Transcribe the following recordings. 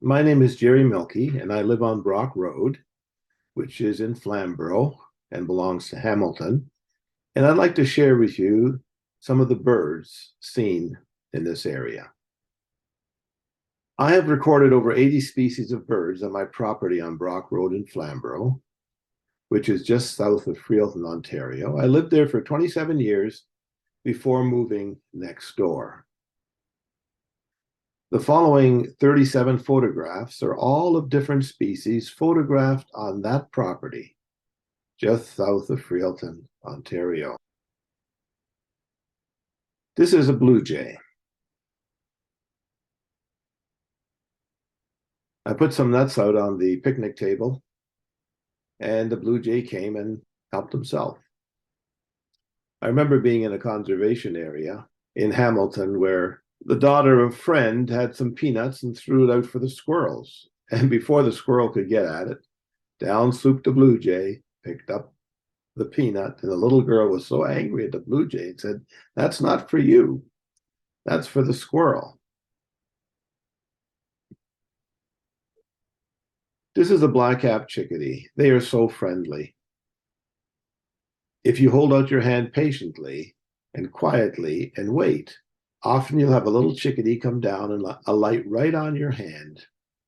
My name is Jerry Milkey, and I live on Brock Road, which is in Flamborough and belongs to Hamilton. And I'd like to share with you some of the birds seen in this area. I have recorded over 80 species of birds on my property on Brock Road in Flamborough, which is just south of Freelton, Ontario. I lived there for 27 years before moving next door. The following 37 photographs are all of different species photographed on that property, just south of Freelton, Ontario. This is a blue jay. I put some nuts out on the picnic table, and the blue jay came and helped himself. I remember being in a conservation area in Hamilton where the daughter of a friend had some peanuts and threw it out for the squirrels. And before the squirrel could get at it, down swooped the blue jay, picked up the peanut, and the little girl was so angry at the blue jay and said, "That's not for you. That's for the squirrel." This is a black-capped chickadee. They are so friendly. If you hold out your hand patiently and quietly and wait, often you'll have a little chickadee come down and alight right on your hand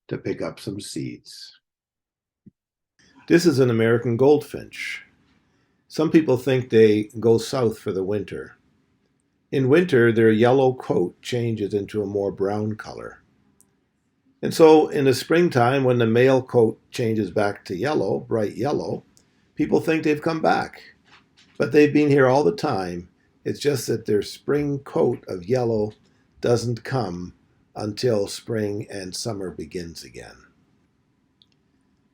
to pick up some seeds. This is an American goldfinch. Some people think they go south for the winter. In winter, their yellow coat changes into a more brown color. And so in the springtime, when the male coat changes back to yellow, bright yellow, people think they've come back. But they've been here all the time. It's just that their spring coat of yellow doesn't come until spring and summer begins again.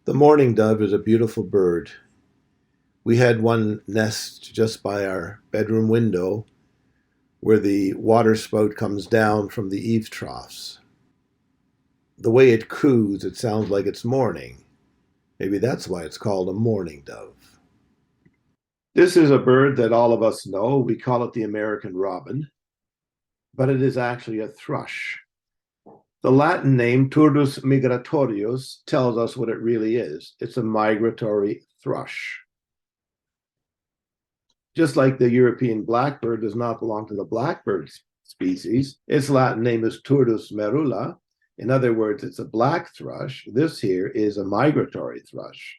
The mourning dove is a beautiful bird. We had one nest just by our bedroom window where the water spout comes down from the eave troughs. The way it coos, it sounds like it's mourning. Maybe that's why it's called a mourning dove. This is a bird that all of us know. We call it the American robin, but it is actually a thrush. The Latin name, Turdus migratorius, tells us what it really is. It's a migratory thrush. Just like the European blackbird does not belong to the blackbird species, its Latin name is Turdus merula. In other words, it's a black thrush. This here is a migratory thrush.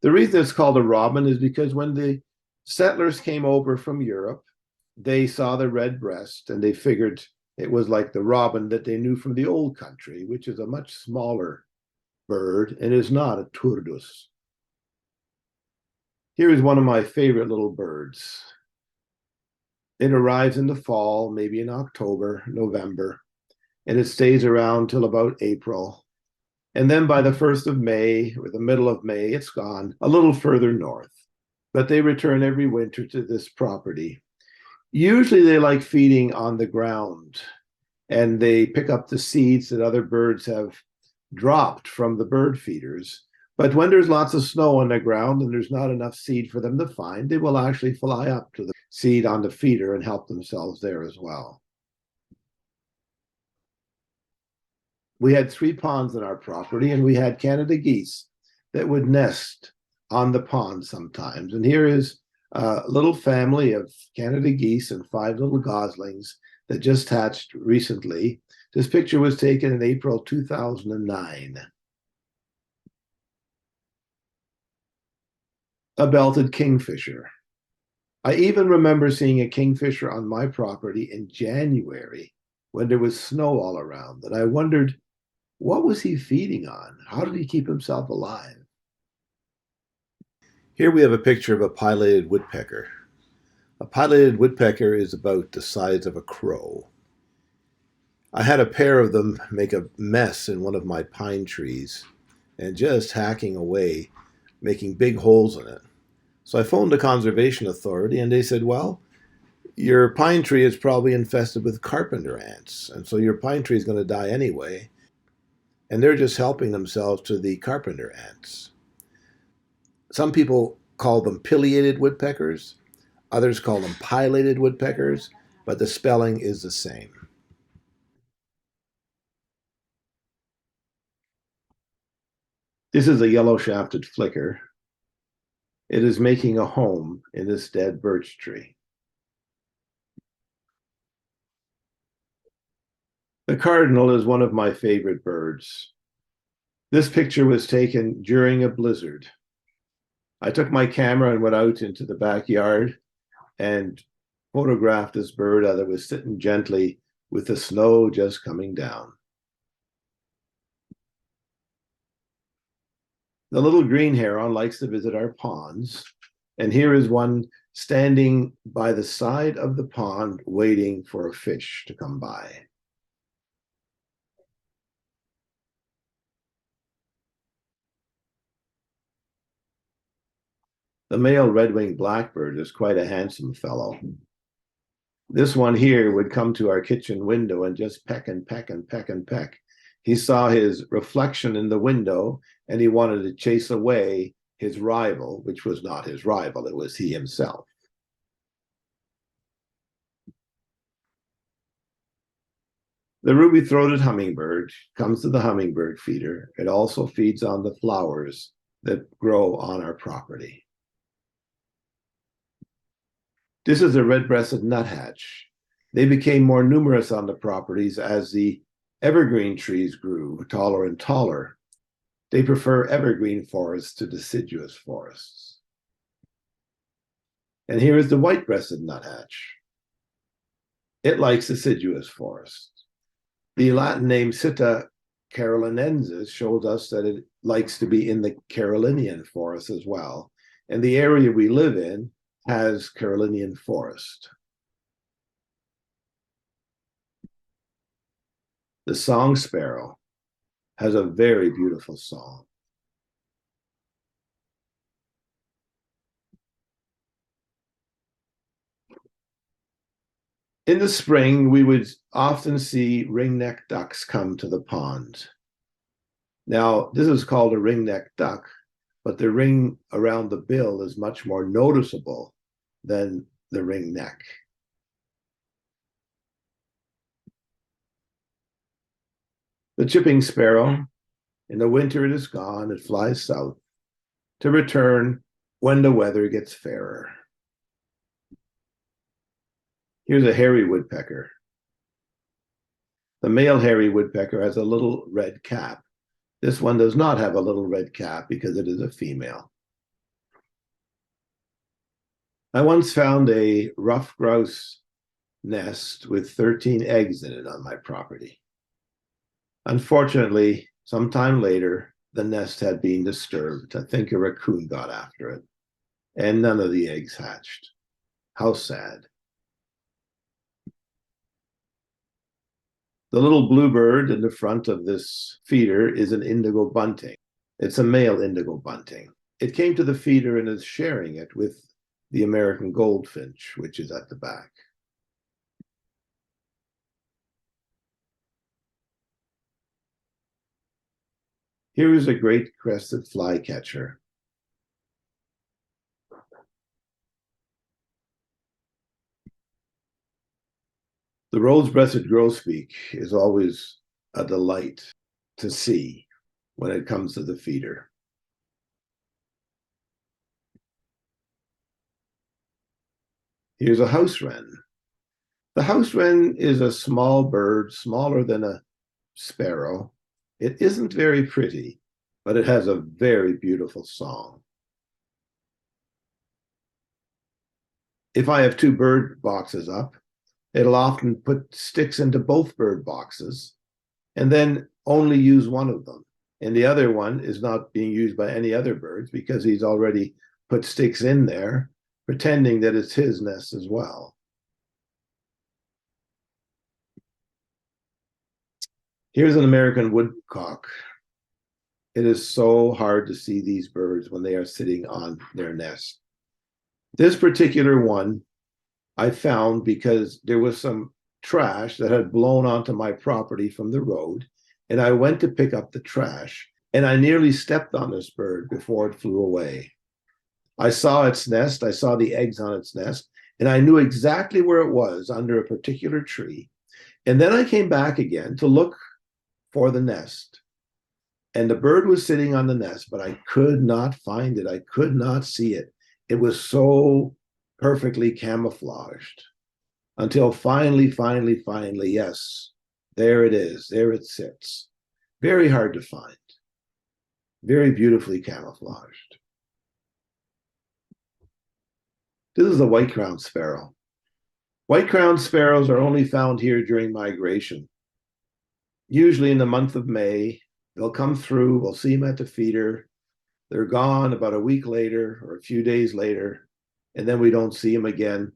The reason it's called a robin is because when the settlers came over from Europe, they saw the red breast and they figured it was like the robin that they knew from the old country, which is a much smaller bird and is not a turdus. Here is one of my favorite little birds. It arrives in the fall, maybe in October, November, and it stays around till about April. And then by the 1st of May or the middle of May, it's gone a little further north. But they return every winter to this property. Usually they like feeding on the ground and they pick up the seeds that other birds have dropped from the bird feeders. But when there's lots of snow on the ground and there's not enough seed for them to find, they will actually fly up to the seed on the feeder and help themselves there as well. We had 3 ponds on our property, and we had Canada geese that would nest on the pond sometimes. And here is a little family of Canada geese and 5 little goslings that just hatched recently. This picture was taken in April 2009. A belted kingfisher. I even remember seeing a kingfisher on my property in January when there was snow all around. And I wondered, what was he feeding on? How did he keep himself alive? Here we have a picture of a pileated woodpecker. A pileated woodpecker is about the size of a crow. I had a pair of them make a mess in one of my pine trees and just hacking away, making big holes in it. So I phoned the conservation authority and they said, well, your pine tree is probably infested with carpenter ants, and so your pine tree is going to die anyway. And they're just helping themselves to the carpenter ants. Some people call them pileated woodpeckers, others call them pileated woodpeckers, but the spelling is the same. This is a yellow-shafted flicker. It is making a home in this dead birch tree. The cardinal is one of my favorite birds. This picture was taken during a blizzard. I took my camera and went out into the backyard and photographed this bird as it was sitting gently with the snow just coming down. The little green heron likes to visit our ponds, and here is one standing by the side of the pond waiting for a fish to come by. The male red-winged blackbird is quite a handsome fellow. This one here would come to our kitchen window and just peck and peck and peck and peck. He saw his reflection in the window and he wanted to chase away his rival, which was not his rival, it was he himself. The ruby-throated hummingbird comes to the hummingbird feeder. It also feeds on the flowers that grow on our property. This is a red-breasted nuthatch. They became more numerous on the properties as the evergreen trees grew taller and taller. They prefer evergreen forests to deciduous forests. And here is the white-breasted nuthatch. It likes deciduous forests. The Latin name Sitta carolinensis shows us that it likes to be in the Carolinian forest as well. And the area we live in has Carolinian forest. The song sparrow has a very beautiful song. In the spring, we would often see ringneck ducks come to the pond. Now, this is called a ringneck duck, but the ring around the bill is much more noticeable than the ring neck. The chipping sparrow, in the winter it is gone, it flies south to return when the weather gets fairer. Here's a hairy woodpecker. The male hairy woodpecker has a little red cap. This one does not have a little red cap because it is a female. I once found a ruffed grouse nest with 13 eggs in it on my property. Unfortunately, sometime later, the nest had been disturbed. I think a raccoon got after it, and none of the eggs hatched. How sad. The little bluebird in the front of this feeder is an indigo bunting. It's a male indigo bunting. It came to the feeder and is sharing it with the American goldfinch, which is at the back. Here is a great crested flycatcher. The rose-breasted grosbeak is always a delight to see when it comes to the feeder. Here's a house wren. The house wren is a small bird, smaller than a sparrow. It isn't very pretty, but it has a very beautiful song. If I have two bird boxes up, it'll often put sticks into both bird boxes and then only use one of them. And the other one is not being used by any other birds because he's already put sticks in there, pretending that it's his nest as well. Here's an American woodcock. It is so hard to see these birds when they are sitting on their nest. This particular one I found because there was some trash that had blown onto my property from the road, and I went to pick up the trash, and I nearly stepped on this bird before it flew away. I saw its nest, I saw the eggs on its nest, and I knew exactly where it was under a particular tree. And then I came back again to look for the nest. And the bird was sitting on the nest, but I could not find it. I could not see it. It was so perfectly camouflaged until finally, yes, there it is. There it sits. Very hard to find. Very beautifully camouflaged. This is a white-crowned sparrow. White-crowned sparrows are only found here during migration. Usually in the month of May, they'll come through, we'll see them at the feeder. They're gone about a week later or a few days later, and then we don't see them again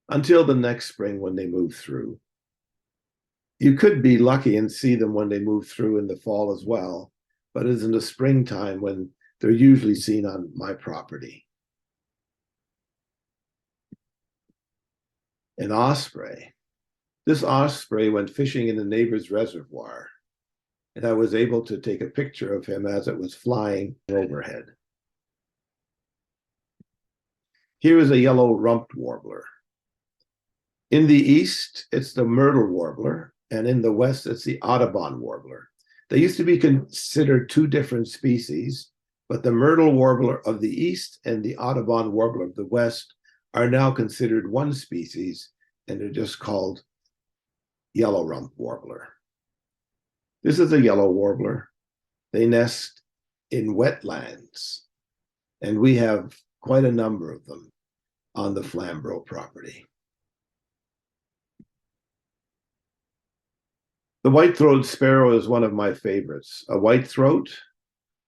until the next spring when they move through. You could be lucky and see them when they move through in the fall as well, but it's in the springtime when they're usually seen on my property. An osprey. This osprey went fishing in the neighbor's reservoir, and I was able to take a picture of him as it was flying overhead. Here is a yellow-rumped warbler. In the east, it's the myrtle warbler, and in the west, it's the Audubon warbler. They used to be considered two different species, but the myrtle warbler of the east and the Audubon warbler of the west are now considered one species, and they're just called yellow-rump warbler. This is a yellow warbler. They nest in wetlands, and we have quite a number of them on the Flamborough property. The white-throated sparrow is one of my favorites. A white throat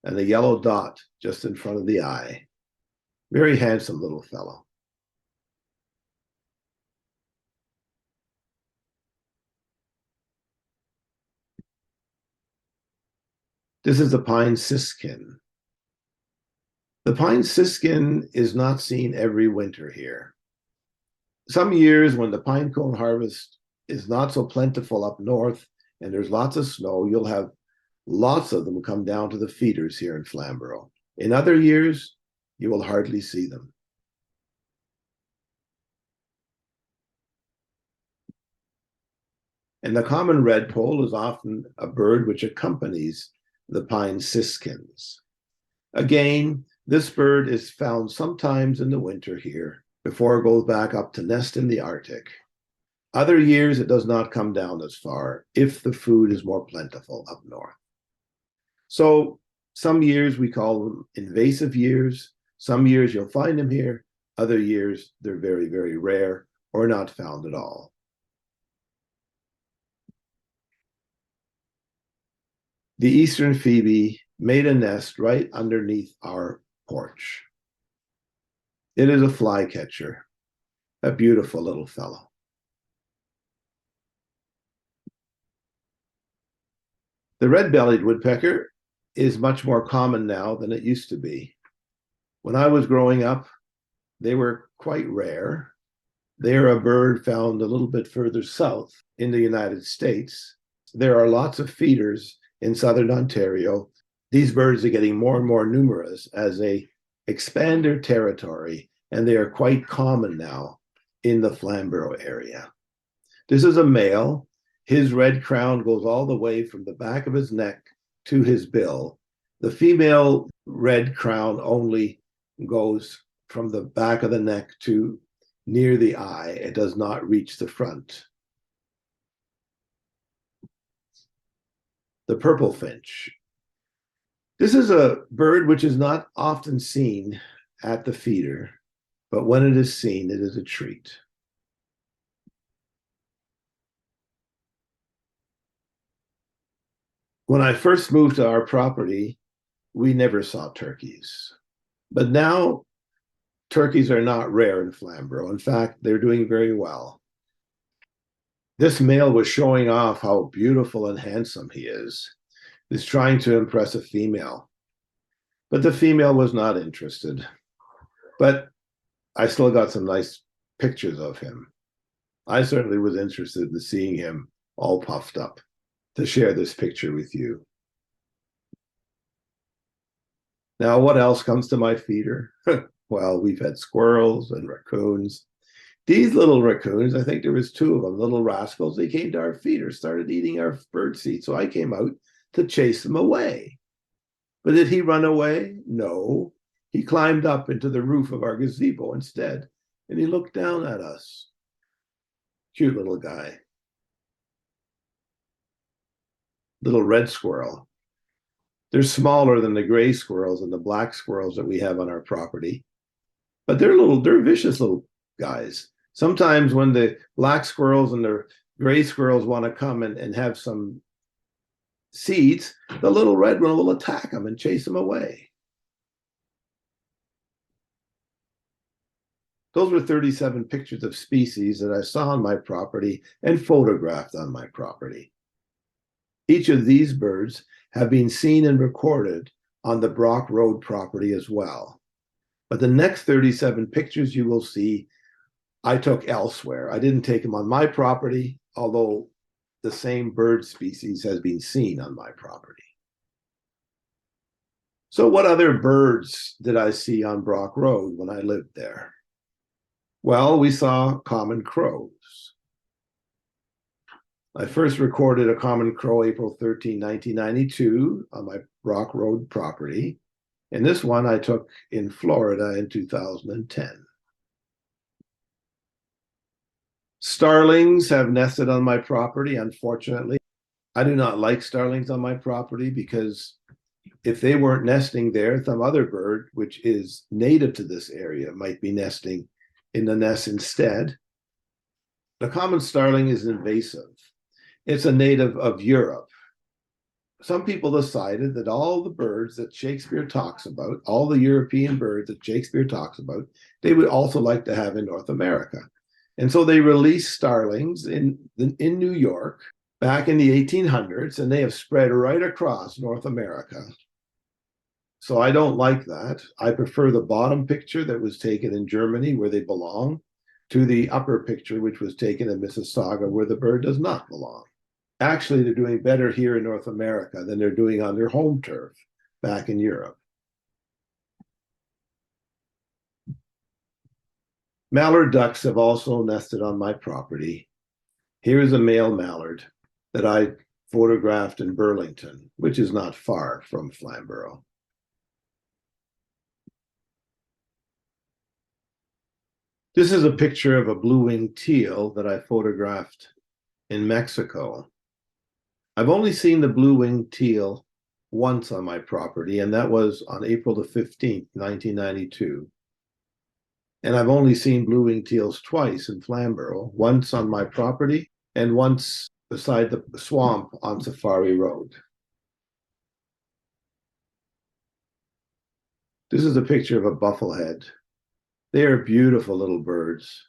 and a yellow dot just in front of the eye. Very handsome little fellow. This is the pine siskin. The pine siskin is not seen every winter here. Some years when the pine cone harvest is not so plentiful up north and there's lots of snow, you'll have lots of them come down to the feeders here in Flamborough. In other years, you will hardly see them. And the common redpoll is often a bird which accompanies the pine siskins. Again, this bird is found sometimes in the winter here before it goes back up to nest in the Arctic. Other years, it does not come down as far if the food is more plentiful up north. So some years we call them invasive years. Some years you'll find them here. Other years, they're very, very rare or not found at all. The eastern phoebe made a nest right underneath our porch. It is a flycatcher, a beautiful little fellow. The red-bellied woodpecker is much more common now than it used to be. When I was growing up, they were quite rare. They are a bird found a little bit further south in the United States. There are lots of feeders in southern Ontario. These birds are getting more and more numerous as they expand their territory, and they are quite common now in the Flamborough area. This is a male. His red crown goes all the way from the back of his neck to his bill. The female red crown only goes from the back of the neck to near the eye. It does not reach the front. The purple finch. This is a bird which is not often seen at the feeder, but when it is seen, it is a treat. When I first moved to our property, we never saw turkeys. But now, turkeys are not rare in Flamborough. In fact, they're doing very well. This male was showing off how beautiful and handsome he is. He's trying to impress a female. But the female was not interested. But I still got some nice pictures of him. I certainly was interested in seeing him all puffed up to share this picture with you. Now, what else comes to my feeder? Well, we've had squirrels and raccoons. These little raccoons, I think there was two of them, little rascals, they came to our feeder, started eating our bird seed. So I came out to chase them away. But did he run away? No. He climbed up into the roof of our gazebo instead, and he looked down at us. Cute little guy. Little red squirrel. They're smaller than the gray squirrels and the black squirrels that we have on our property, but they're vicious little guys. Sometimes when the black squirrels and the gray squirrels want to come and have some seeds, the little red one will attack them and chase them away. Those were 37 pictures of species that I saw on my property and photographed on my property. Each of these birds have been seen and recorded on the Brock Road property as well. But the next 37 pictures you will see, I took elsewhere. I didn't take them on my property, although the same bird species has been seen on my property. So what other birds did I see on Brock Road when I lived there? Well, we saw common crows. I first recorded a common crow April 13, 1992 on my Brock Road property. And this one I took in Florida in 2010. Starlings have nested on my property, unfortunately. I do not like starlings on my property because if they weren't nesting there, some other bird, which is native to this area, might be nesting in the nest instead. The common starling is invasive. It's a native of Europe. Some people decided that all the birds that Shakespeare talks about, all the European birds that Shakespeare talks about, they would also like to have in North America. And so they released starlings in New York back in the 1800s, and they have spread right across North America. So I don't like that. I prefer the bottom picture that was taken in Germany, where they belong, to the upper picture, which was taken in Mississauga, where the bird does not belong. Actually, they're doing better here in North America than they're doing on their home turf back in Europe. Mallard ducks have also nested on my property. Here is a male mallard that I photographed in Burlington, which is not far from Flamborough. This is a picture of a blue-winged teal that I photographed in Mexico. I've only seen the blue-winged teal once on my property, and that was on April the 15th, 1992. And I've only seen blue-winged teals twice in Flamborough, once on my property and once beside the swamp on Safari Road. This is a picture of a bufflehead. They are beautiful little birds.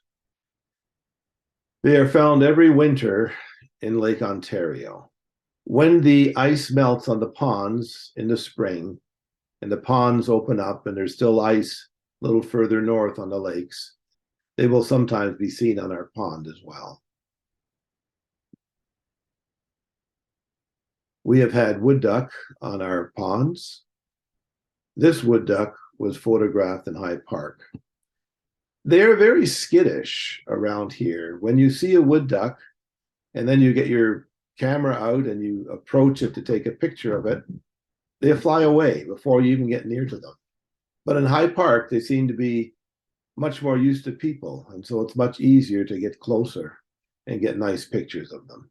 They are found every winter in Lake Ontario. When the ice melts on the ponds in the spring and the ponds open up and there's still ice a little further north on the lakes, they will sometimes be seen on our pond as well. We have had wood duck on our ponds. This wood duck was photographed in Hyde Park. They're very skittish around here. When you see a wood duck and then you get your camera out and you approach it to take a picture of it, they fly away before you even get near to them. But in Hyde Park, they seem to be much more used to people, and so it's much easier to get closer and get nice pictures of them.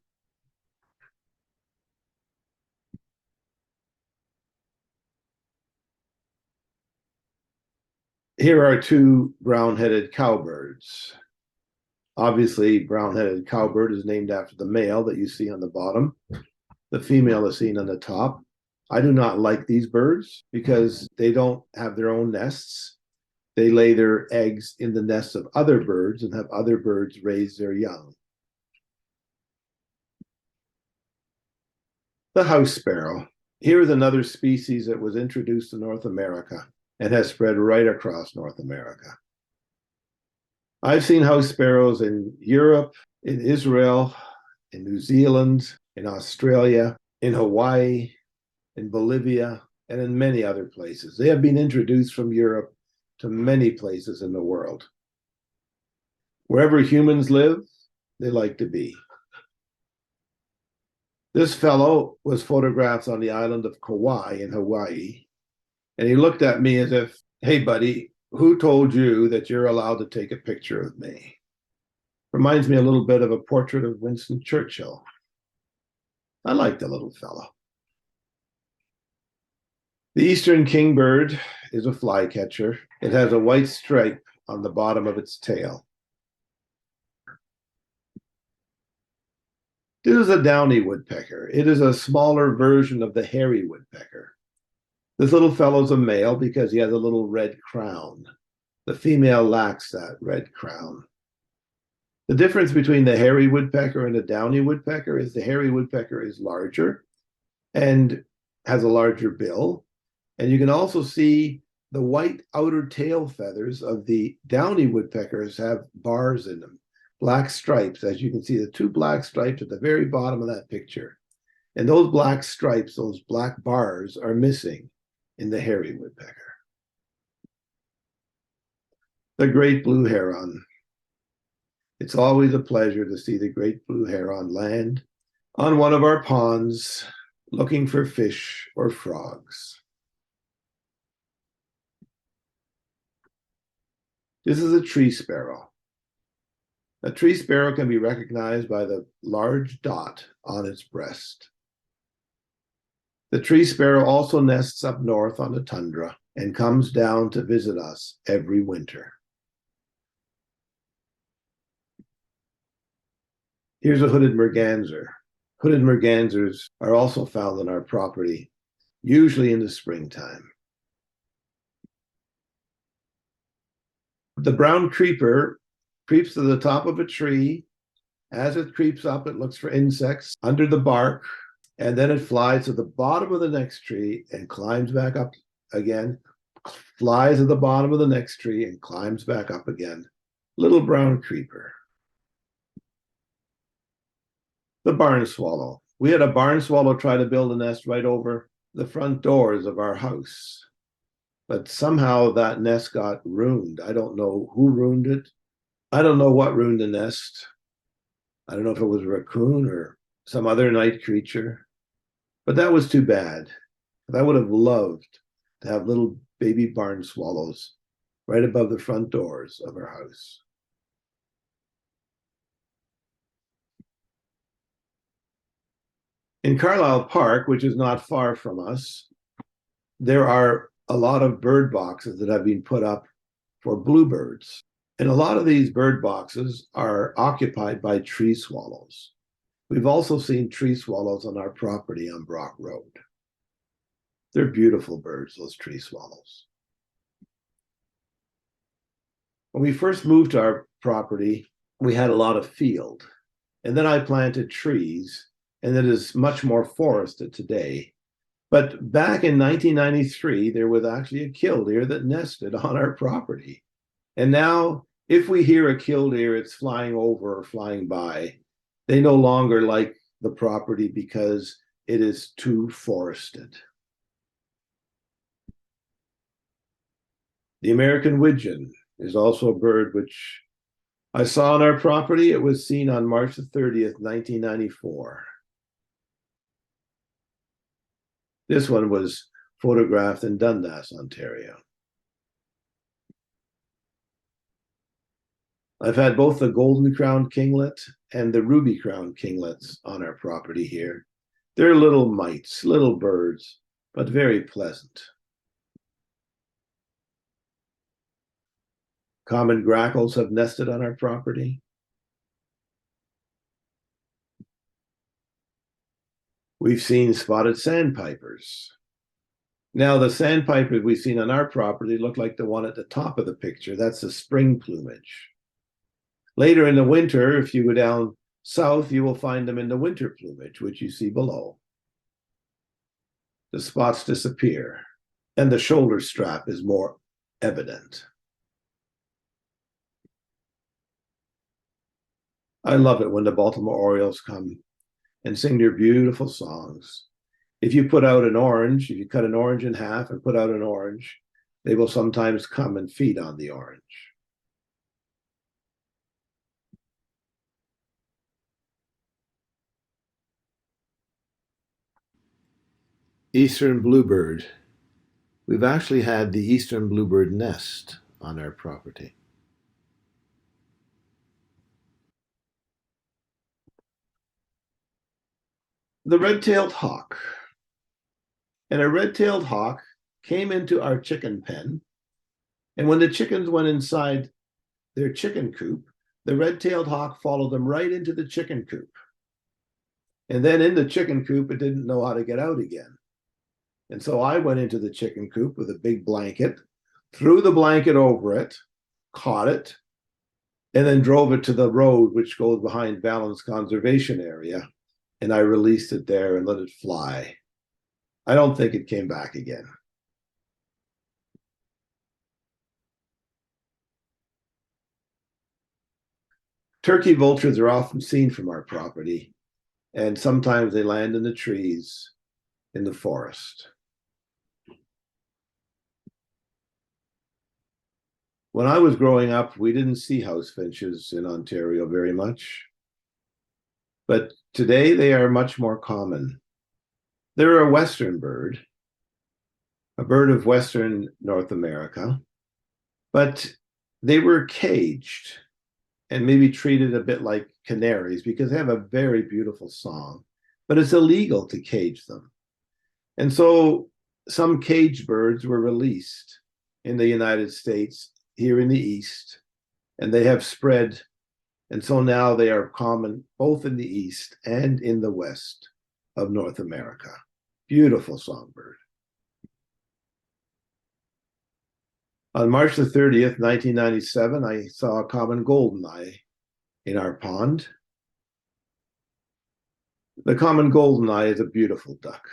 Here are two brown-headed cowbirds. Obviously, brown-headed cowbird is named after the male that you see on the bottom. The female is seen on the top. I do not like these birds because they don't have their own nests. They lay their eggs in the nests of other birds and have other birds raise their young. The house sparrow. Here is another species that was introduced to North America and has spread right across North America. I've seen house sparrows in Europe, in Israel, in New Zealand, in Australia, in Hawaii, in Bolivia, and in many other places. They have been introduced from Europe to many places in the world. Wherever humans live, they like to be. This fellow was photographed on the island of Kauai in Hawaii. And he looked at me as if, hey, buddy, who told you that you're allowed to take a picture of me? Reminds me a little bit of a portrait of Winston Churchill. I like the little fellow. The eastern kingbird is a flycatcher. It has a white stripe on the bottom of its tail. This is a downy woodpecker. It is a smaller version of the hairy woodpecker. This little fellow's a male because he has a little red crown. The female lacks that red crown. The difference between the hairy woodpecker and the downy woodpecker is the hairy woodpecker is larger and has a larger bill. And you can also see the white outer tail feathers of the downy woodpeckers have bars in them, black stripes. As you can see, the two black stripes at the very bottom of that picture. And those black stripes, those black bars, are missing in the hairy woodpecker. The great blue heron. It's always a pleasure to see the great blue heron land on one of our ponds looking for fish or frogs. This is a tree sparrow. A tree sparrow can be recognized by the large dot on its breast. The tree sparrow also nests up north on the tundra and comes down to visit us every winter. Here's a hooded merganser. Hooded mergansers are also found on our property, usually in the springtime. The brown creeper creeps to the top of a tree. As it creeps up, it looks for insects under the bark, and then it flies to the bottom of the next tree and climbs back up again, flies at the bottom of the next tree and climbs back up again. Little brown creeper. The barn swallow. We had a barn swallow try to build a nest right over the front doors of our house. But somehow that nest got ruined. I don't know who ruined it. I don't know what ruined the nest. I don't know if it was a raccoon or some other night creature. But that was too bad. I would have loved to have little baby barn swallows right above the front doors of our house. In Carlisle Park, which is not far from us, there are a lot of bird boxes that have been put up for bluebirds. And a lot of these bird boxes are occupied by tree swallows. We've also seen tree swallows on our property on Brock Road. They're beautiful birds, those tree swallows. When we first moved to our property, we had a lot of field. And then I planted trees, and it is much more forested today. But back in 1993, there was actually a killdeer that nested on our property. And now, if we hear a killdeer, it's flying over or flying by. They no longer like the property because it is too forested. The American widgeon is also a bird which I saw on our property. It was seen on March the 30th, 1994. This one was photographed in Dundas, Ontario. I've had both the golden-crowned kinglet and the ruby-crowned kinglets on our property here. They're little mites, little birds, but very pleasant. Common grackles have nested on our property. We've seen spotted sandpipers. Now, the sandpipers we've seen on our property look like the one at the top of the picture. That's the spring plumage. Later in the winter, if you go down south, you will find them in the winter plumage, which you see below. The spots disappear, and the shoulder strap is more evident. I love it when the Baltimore Orioles come and sing their beautiful songs. If you put out an orange, if you cut an orange in half and put out an orange, they will sometimes come and feed on the orange. Eastern bluebird. We've actually had the eastern bluebird nest on our property. The red-tailed hawk. And a red-tailed hawk came into our chicken pen, and when the chickens went inside their chicken coop, the red-tailed hawk followed them right into the chicken coop. And then in the chicken coop, it didn't know how to get out again. And so I went into the chicken coop with a big blanket, threw the blanket over it, caught it, and then drove it to the road which goes behind Valens Conservation Area. And I released it there and let it fly. I don't think it came back again. Turkey vultures are often seen from our property, and sometimes they land in the trees in the forest. When I was growing up, we didn't see house finches in Ontario very much, but today they are much more common. They're a Western bird, a bird of Western North America, but they were caged and maybe treated a bit like canaries because they have a very beautiful song, but it's illegal to cage them. And so some caged birds were released in the United States, here in the East, and they have spread. And so now they are common both in the East and in the West of North America. Beautiful songbird. On March the 30th, 1997, I saw a common goldeneye in our pond. The common goldeneye is a beautiful duck.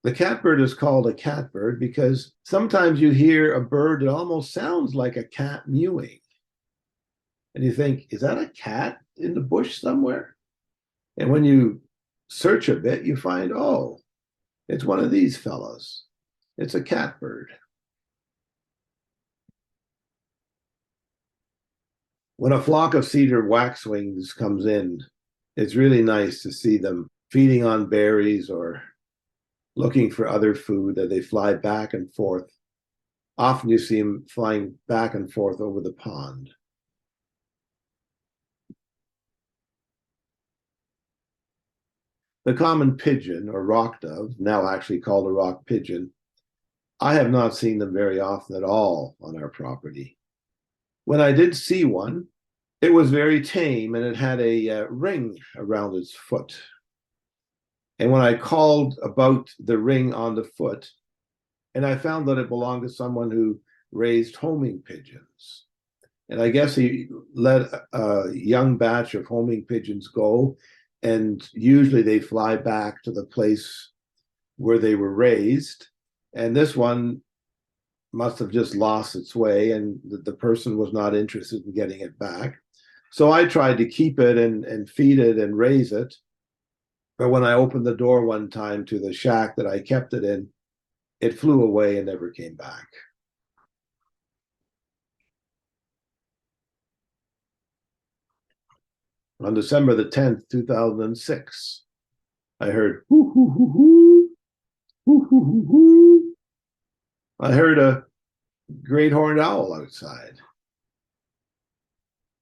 The catbird is called a catbird because sometimes you hear a bird that almost sounds like a cat mewing. And you think, is that a cat in the bush somewhere? And when you search a bit, you find, oh, it's one of these fellows. It's a catbird. When a flock of cedar waxwings comes in, it's really nice to see them feeding on berries or looking for other food that they fly back and forth. Often you see them flying back and forth over the pond. The common pigeon or rock dove, now actually called a rock pigeon, I have not seen them very often at all on our property. When I did see one, it was very tame and it had a ring around its foot. And when I called about the ring on the foot, and I found that it belonged to someone who raised homing pigeons. And I guess he let a young batch of homing pigeons go, and usually they fly back to the place where they were raised. And this one must have just lost its way, and the person was not interested in getting it back. So I tried to keep it and feed it and raise it. But when I opened the door one time to the shack that I kept it in, it flew away and never came back. On December the 10th, 2006, I heard hoo, hoo, hoo, hoo, hoo, hoo, hoo, hoo. I heard a great horned owl outside.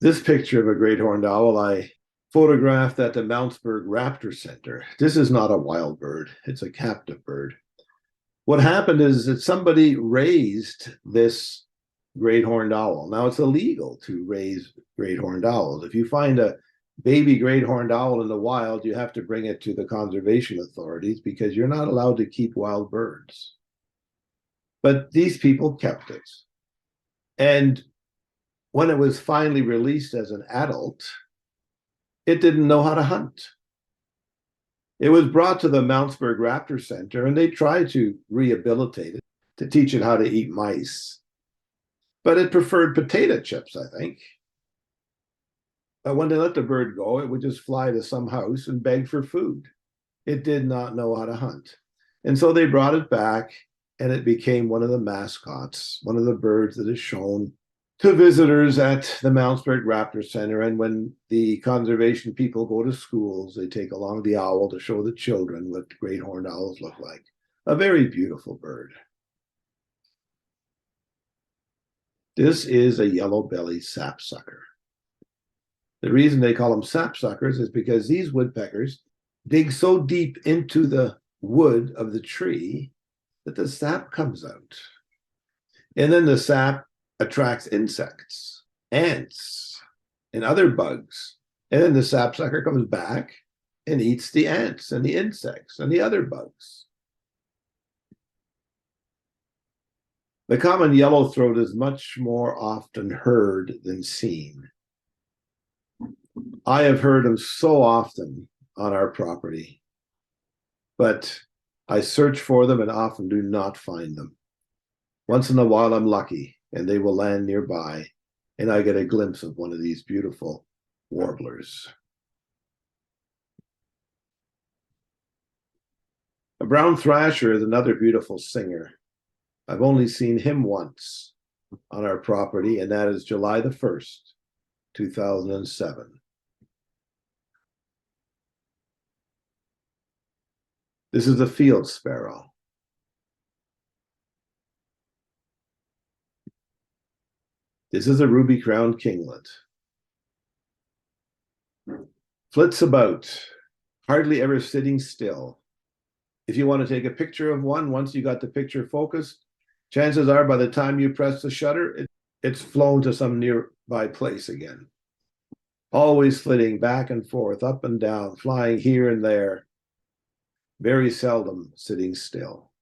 This picture of a great horned owl I photographed at the Mountsburg Raptor Center. This is not a wild bird, it's a captive bird. What happened is that somebody raised this great horned owl. Now it's illegal to raise great horned owls. If you find a baby great horned owl in the wild, you have to bring it to the conservation authorities because you're not allowed to keep wild birds. But these people kept it. And when it was finally released as an adult, it didn't know how to hunt. It was brought to the Mountsburg Raptor Center, and they tried to rehabilitate it, to teach it how to eat mice. But it preferred potato chips, I think. But when they let the bird go, it would just fly to some house and beg for food. It did not know how to hunt. And so they brought it back, and it became one of the mascots, one of the birds that is shown to visitors at the Mountsburg Raptor Center. And when the conservation people go to schools, they take along the owl to show the children what great horned owls look like. A very beautiful bird. This is a yellow-bellied sapsucker. The reason they call them sapsuckers is because these woodpeckers dig so deep into the wood of the tree that the sap comes out. And then the sap attracts insects, ants, and other bugs. And then the sapsucker comes back and eats the ants and the insects and the other bugs. The common yellowthroat is much more often heard than seen. I have heard them so often on our property, but I search for them and often do not find them. Once in a while, I'm lucky, and they will land nearby, and I get a glimpse of one of these beautiful warblers. A brown thrasher is another beautiful singer. I've only seen him once on our property, and that is July the 1st, 2007. This is a field sparrow. This is a ruby-crowned kinglet. Flits about, hardly ever sitting still. If you want to take a picture of one, once you got the picture focused, chances are by the time you press the shutter, it's flown to some nearby place again. Always flitting back and forth, up and down, flying here and there. Very seldom sitting still.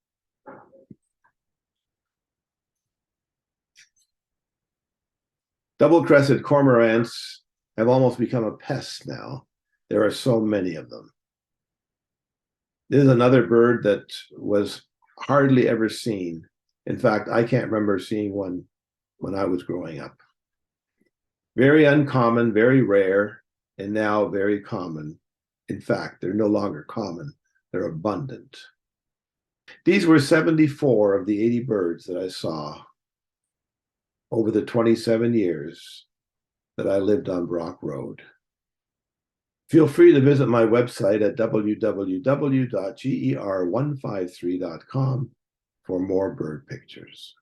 Double-crested cormorants have almost become a pest now. There are so many of them. This is another bird that was hardly ever seen. In fact, I can't remember seeing one when I was growing up. Very uncommon, very rare, and now very common. In fact, they're no longer common. They're abundant. These were 74 of the 80 birds that I saw over the 27 years that I lived on Brock Road. Feel free to visit my website at www.ger153.com for more bird pictures.